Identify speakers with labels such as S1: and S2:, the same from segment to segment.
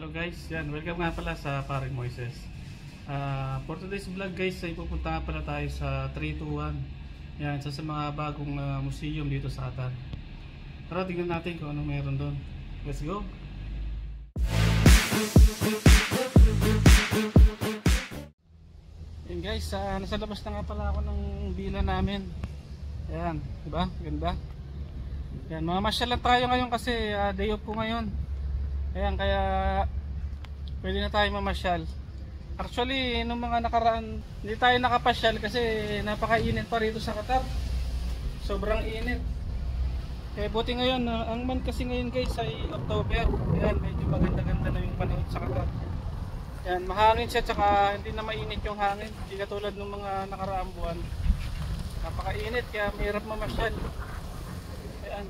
S1: Hello guys, yan, welcome nga pala sa Paring Moises. For today's vlog guys, ay pupunta nga pala tayo sa 321. Yan, sa mga bagong museum dito sa Qatar. Tara, tingnan natin kung ano meron doon. Let's go! Yan guys, nasa labas na nga pala ako ng villa namin. Yan, diba? Ganda. Yan, mamamasyal lang tayo ngayon kasi day off ko ngayon. Ayan, kaya pwede na tayo mamasyal. Actually, nung mga nakaraan, hindi tayo nakapasyal kasi napakainit pa rito sa Qatar. Sobrang init. Kaya buti ngayon, ang month kasi ngayon guys ay October. Ayan, medyo maganda-ganda na yung panahon sa Qatar. Ayan, mahangin siya tsaka hindi na mainit yung hangin. Hindi katulad ng mga nakaraang buwan. Napakainit kaya mahirap mamasyal. Ayan.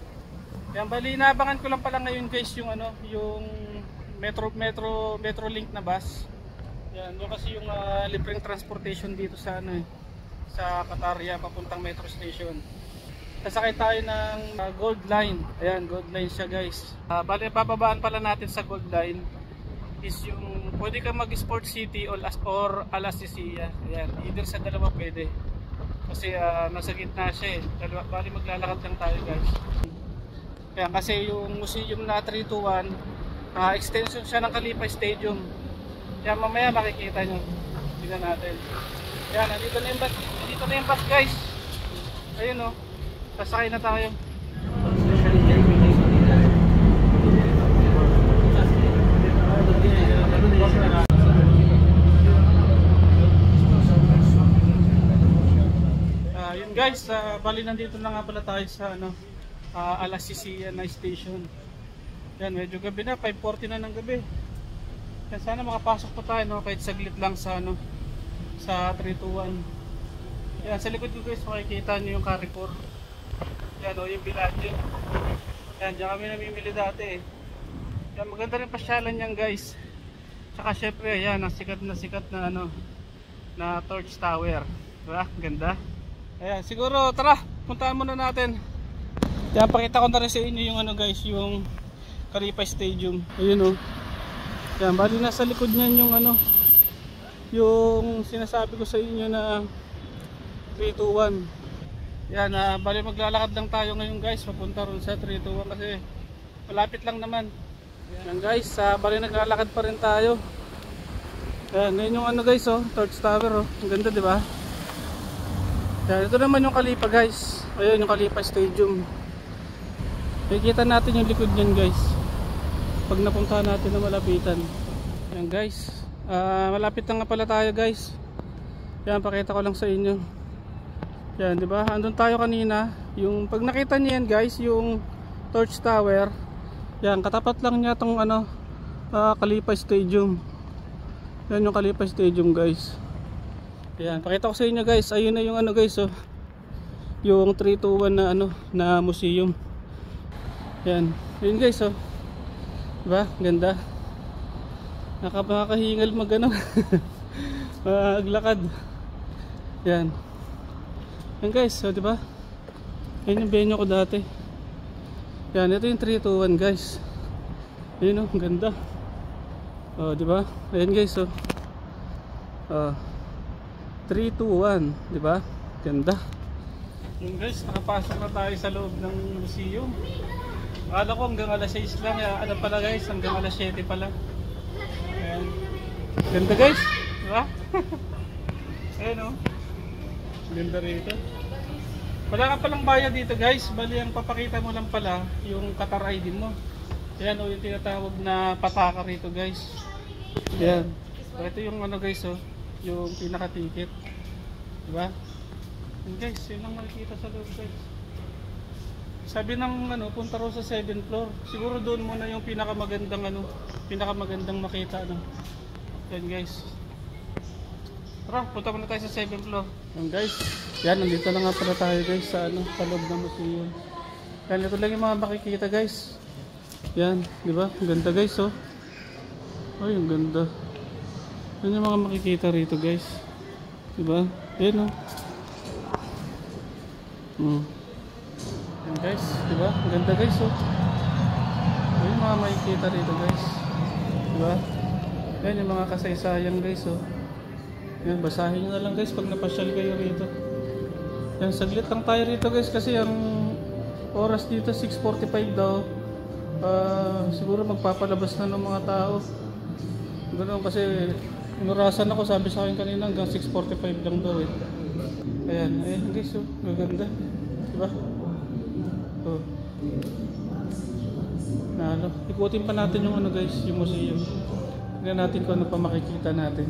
S1: Yan, bali naabangan ko lang pala ngayon guys yung yung Metrolink na bus. Yan, yung kasi yung libreng transportation dito sa sa Qatar, yan, papuntang metro station. Sasakay tayo ng Gold Line. Ayan, Gold Line siya guys. Bali bababaan pala natin sa Gold Line is yung pwede ka mag Sport City or Al Assisiya. Ayan, either sa dalawa pwede. Kasi nasa gitna siya eh. Bali maglalakad lang tayo guys. Kaya kasi yung museum na 321, extension siya ng Khalifa Stadium. Kaya mamaya makikita nyo. Tignan natin. Yan, nandito na yung bus. Nandito na yung bus guys. Ayun o. Sasakay na tayo. Yun guys, bali nandito na nga pala tayo sa Al Assisiya na station. Yan, medyo gabi na, 5:40 na ng gabi. Yan, sana makapasok pa tayo kahit saglit lang sa sa 321. Yan, sa likod ko guys makikita niyo yung Carrefour. Yan yung Bellagio. Yan, diyan kami namimili dati eh. Yan, maganda rin pasyalan niyan guys. Tsaka syempre yan, ang sikat na na Torch Tower. Diba? Ganda. Ayan, siguro tara, puntahan muna natin. Yan, pakita ko na rin sa inyo yung guys, yung Khalifa Stadium. Ayun Yan, bali nasa likod niyan yung yung sinasabi ko sa inyo na 321. Yan, bali maglalakad lang tayo ngayon guys, papunta ron sa 321 kasi malapit lang naman. Yan guys, bali naglalakad pa rin tayo. Yan, yun yung guys Torch Tower ang ganda, di ba? Yan, ito naman yung Khalifa guys. Ayun yung Khalifa Stadium. Nakikita natin yung likod niyan guys pag napuntahan natin na malapitan. Yan guys, malapit na nga pala tayo guys. Yan, pakita ko lang sa inyo. Yan, di ba? Andun tayo kanina. Yung pag nakita niyo yan guys, yung Torch Tower. Yan, katapat lang niya tong Khalifa Stadium. Yan yung Khalifa Stadium guys. Yan, pakita ko sa inyo guys. Ayun na yung guys yung 321 na na museum. Yan, yun guys diba? Ganda. Nakakahingal maglakad. Yan. Yan guys, diba? Yan yung venue ko dati. Yan, ito yung 321 guys. Yun ganda. Diba? Ayan guys 321, diba? Ganda. Yun guys, nakapasok na tayo sa loob ng museum. Akala ko hanggang alas 6 lang. Pala guys, hanggang alas 7 pala. Ayan. Ganda guys, diba? Ayan ganda rito. Wala ka palang bayad dito guys. Bali ang papakita mo lang pala yung Qatar ID mo. Ayan yung tinatawag na pataka rito guys. Ayan. Ito yung guys yung pinaka-ticket. Diba? And guys, yun lang makikita sa loob guys. Sabi ng punta raw sa 7th floor. Siguro doon muna yung pinakamagandang makita Yan guys. Tara, punta muna tayo sa 7th floor. Yan guys. Yan, nandito na nga pala tayo guys sa sa loob ng museum. Yan, ito lang yung mga makikita guys. Yan, di ba? Ganda guys Ay, ang ganda. Yan yung mga makikita rito guys. Di ba? Yan Yan guys, di ba? Ganda guys Ayun mga makikita rito guys. Diba? Yan yung mga kasaysayan guys, oh. Yan, basahin nyo na lang guys pag napasyal kayo rito. Yan, saglit lang tayo rito guys kasi ang oras dito 6:45 daw. Siguro magpapalabas na ng mga tao. Ganoon kasi inurasan ako, sabi sa akin kanina hanggang 6:45 lang daw eh. Ayan, ayan guys, oh, maganda. Diba? Oh. Nalo. Ikutin pa natin yung ano guys, yung museum. Tingnan natin kung ano pa makikita natin.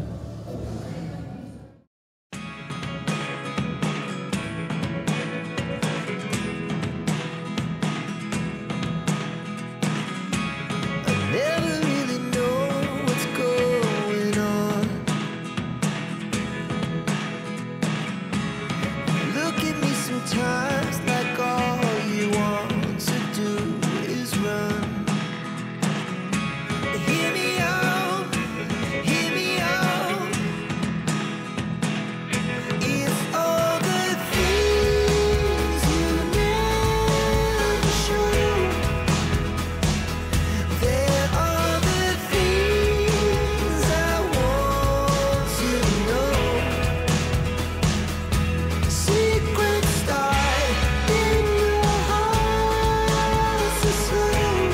S2: Sometimes like all you want to do is run. Hear me out, hear me out. It's all the things you never show. There are the things I want to know. Secrets start in your heart so slow.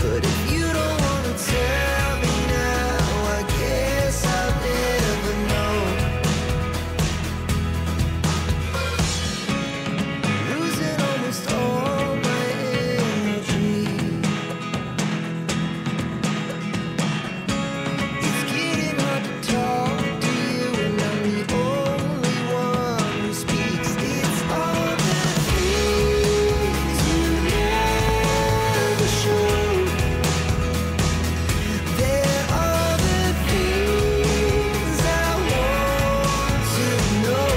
S2: But if you don't wanna tell me now, I guess I'll never know. Losing almost all my energy. It's getting hard to talk to you, and I'm the only one who speaks. It's all the things you never show. There are the things I want to know.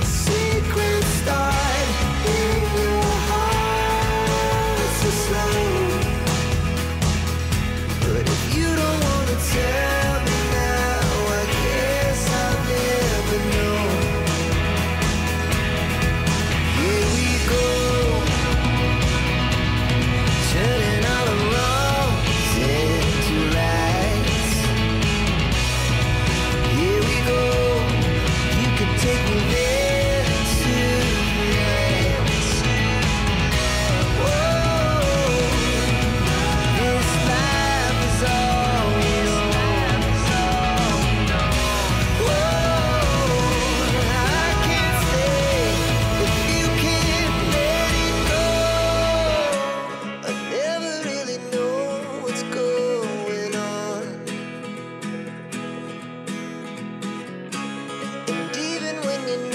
S2: Secrets start in your heart so slow. But if you don't wanna tell me now, I guess I'll never know. Here we go, turning all the wrongs into rights. Here we go, you can take me there tonight. Whoa, this life is all we know. Whoa, I can't stay if you can't let it go. I never really know what's going on. And even when you're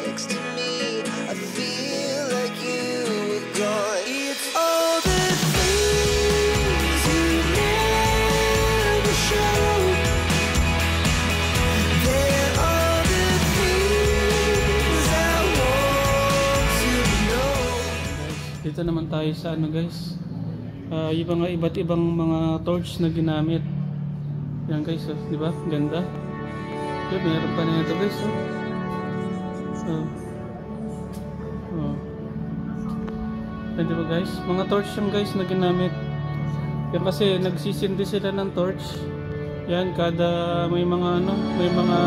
S2: next to me, I feel like you were gone. It's all the things you never show. There are the things I want to know.
S1: Dito naman tayo sa ano guys, yung mga iba't ibang mga torch na ginamit. Yan guys, oh, di ba? Ganda. Yun, meron pa na ito guys, oh. Oh. Yan, di ba guys? Mga torch yung guys na ginamit. Yan kasi nagsisindi sila ng torch. Yan, kada may mga ano, may mga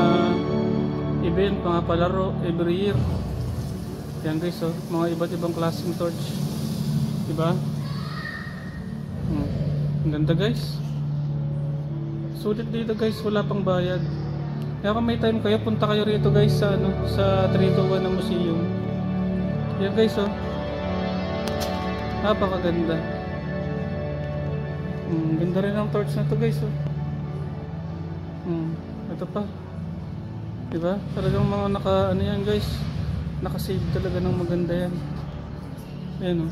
S1: event, mga palaro every year. Yan guys, oh, mga iba't ibang klaseng torch. Diba? Ang ganda guys. Sulit dito guys, wala pang bayad. Kaya kung may time kayo, punta kayo rito guys sa ano, sa 321 na museum. Yan guys, oh. Napakaganda. Ganda rin ang torch na to guys, oh. Ito pa. Diba? Talagang mga ano yan guys, nakasave talaga ng maganda yan. Ayan, oh.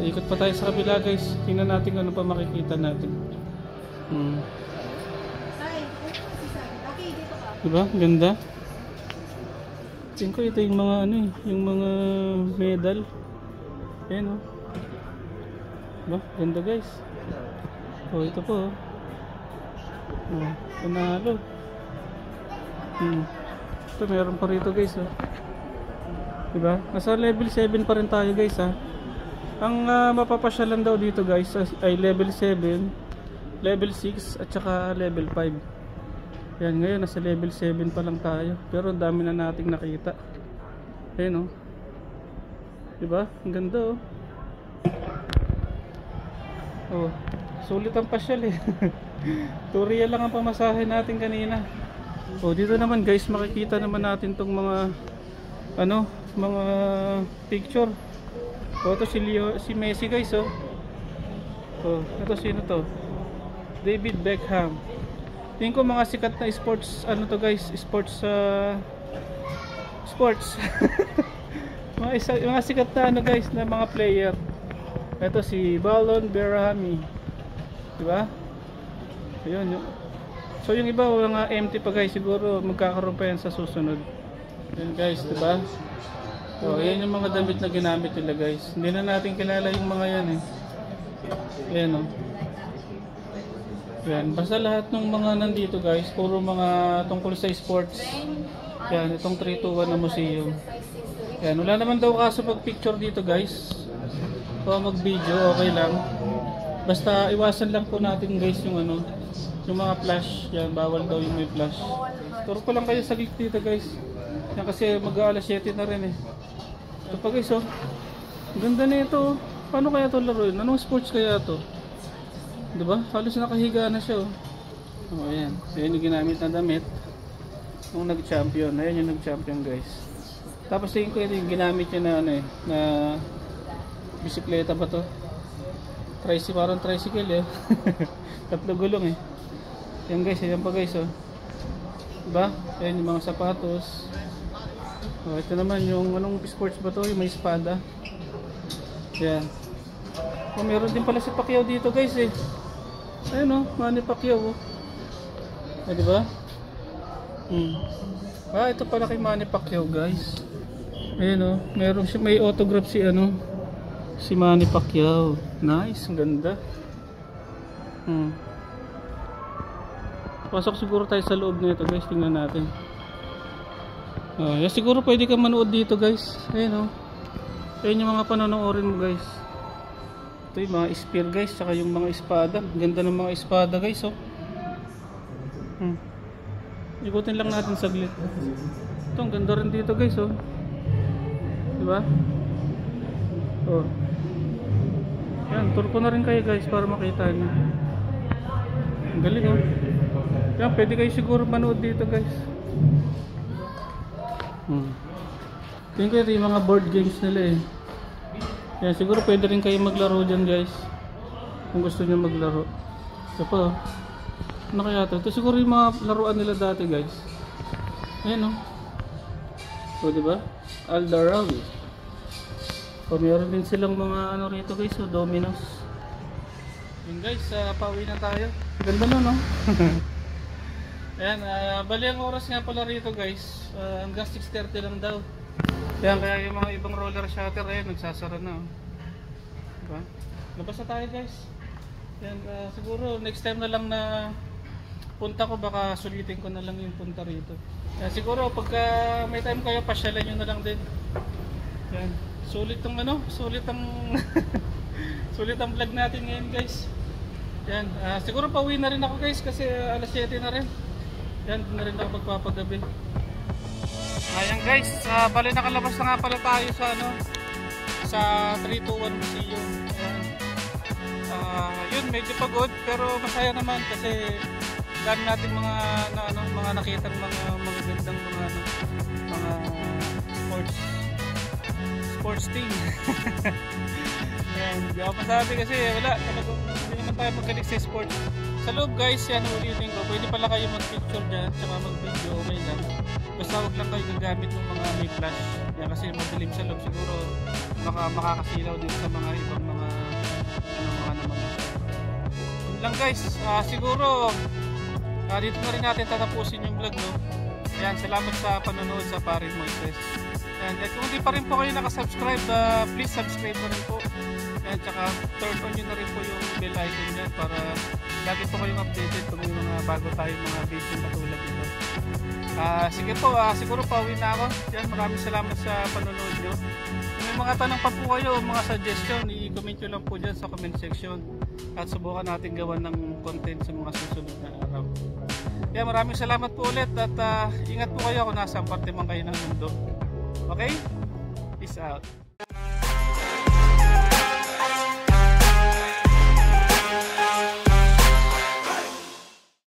S1: Ikot pa tayo sa kabila guys. Tingnan natin kung ano pa makikita natin. Diba? Ganda. Tingin ko ito yung mga ano eh, yung mga medal. Ayan, oh. Diba? Ganda guys. Oh, ito po, oh. Oh, panalo. Ito meron pa rito guys, oh. Diba? Nasa level 7 pa rin tayo guys ha. Ang mapapasyalan daw dito guys ay level 7, level 6 at saka level 5. Yan, ngayon nasa level 7 pa lang tayo. Pero ang dami na nating nakita. Ayun oh. Diba? Ang ganda oh. Oh, sulit ang pasyal eh. Turiya lang ang pamasahe natin kanina. Oh, dito naman guys makikita naman natin tong mga mga picture. Oh, ito si Messi guys oh. Oh, ito sino to? David Beckham. Tingin ko mga sikat na sports to guys, sports mga sikat na guys na mga player. Ito si Ballon Berahami. Diba? Ayun yun. So yung iba mga empty pa guys, siguro magkakaroon pa yan sa susunod. Yan guys, diba? So yan yung mga damit na ginamit nila guys. Hindi na natin kilala yung mga yan eh. Yan o. Yan, basta lahat ng mga nandito guys, puro mga tungkol sa sports. Yan, itong 321 na museum. Yan, wala naman daw kaso pag picture dito guys. O mag video, okay lang. Basta iwasan lang po natin guys yung yung mga flash. Yan, bawal daw yung may flash. Turo ko lang kayo sa gig dito guys. Yan kasi mag-aalas 7 na rin eh. Ito pa guys oh. Ganda na ito oh. Paano kaya ito laruin? Anong sports kaya ito? Diba? Halos nakahiga na siya oh. Oh ayan. Ayan yung ginamit na damit nung nag-champion. Ayan yung nag-champion guys. Tapos tingin ko yung ginamit niya na na bisikleta ba to? Parang tricycle eh. Tatlo gulong eh. Ayan guys, ayan pa guys oh. Diba? Ayan yung mga sapatos. Oh, ito naman yung anong sports ba to? Yung may espada. Ayan. Oh, meron din pala si Pacquiao dito guys eh. Ayun oh, Manny Pacquiao oh. Ah, diba? Ah, ito pala kay Manny Pacquiao guys. Ayun oh, meron siya, may autograph si Manny Pacquiao. Nice, ang ganda. Pasok siguro tayo sa loob nito guys, tingnan natin. Oh, yeah, siguro pwede ka manood dito guys. Ayun oh. Ayun yung mga panonoodin mo guys. Ito yung mga spear guys, saka yung mga espada. Ganda ng mga espada guys oh. Ikutin lang natin saglit. Ito, ang ganda rin dito guys oh. Diba? Oh. Yan, tour ko na rin kayo guys para makita nyo. Ang galing oh. Yan, pwede kayo siguro manood dito guys. Tingin ko ito yung mga board games nila eh. Yan, siguro pwede rin kayo maglaro dyan guys. Kung gusto nyo maglaro. Ito pa oh. Ano kaya ito? Ito siguro yung mga laruan nila dati guys. Ayan oh. O diba? Aldarawi. O meron din silang mga rito guys oh, Domino's. Yun guys, pauwi na tayo. Ganda na no? Ayan, bali ang oras nga pala rito guys, hanggang 6:30 lang daw. Ayan, kaya yung mga ibang roller shutter ayan, nagsasara na oh. Diba? Labas na tayo guys. Ayan, siguro next time na lang na punta ko, baka sulitin ko na lang yung punta rito. Ayan, siguro pagka may time kayo, pasyalan nyo na lang din. Ayan, sulit ang sulit ang sulit ang vlog natin ngayon guys. Ayan, siguro pauwi na rin ako guys kasi alas 7 na rin. Yan, na rin ako magpapagabi. Ayan guys, bali nakalabas na nga pala tayo sa sa 321 Museum. Ayan. Yun, medyo pagod pero masaya naman kasi dami natin mga nakitang mga magagandang mga sports team. Ayan, di ako masabi kasi wala, talagang hindi naman tayo magaling sa sports. Sa loob guys, yan ulitin ko, pwede pala kayo mag-picture dyan, tsaka mag-video, okay lang. Basta huwag lang kayo gagamit ng mga may flash. Yan, kasi madilim sa loob, siguro makakasilaw din sa mga ibang mga naman. Yun lang guys, siguro dito na rin natin tatapusin yung vlog no. Ayan, salamat sa panonood sa Paring Moises. Ayan, kung hindi pa rin po kayo nakasubscribe, please subscribe na rin po. Ayan, tsaka turn on nyo na rin po yung bell icon dyan para lagi po kayong updated kung may mga bago tayong mga video katulad nito. Sige po, siguro pauwi na ako. Yan, maraming salamat sa panonood nyo. Kung may mga tanong pa po kayo o mga suggestion, i-comment nyo lang po dyan sa comment section. At subukan natin gawa ng content sa mga susunod na araw. Yan, maraming salamat po ulit at ingat po kayo kung nasa parte man kayo ng mundo. Okay? Peace out.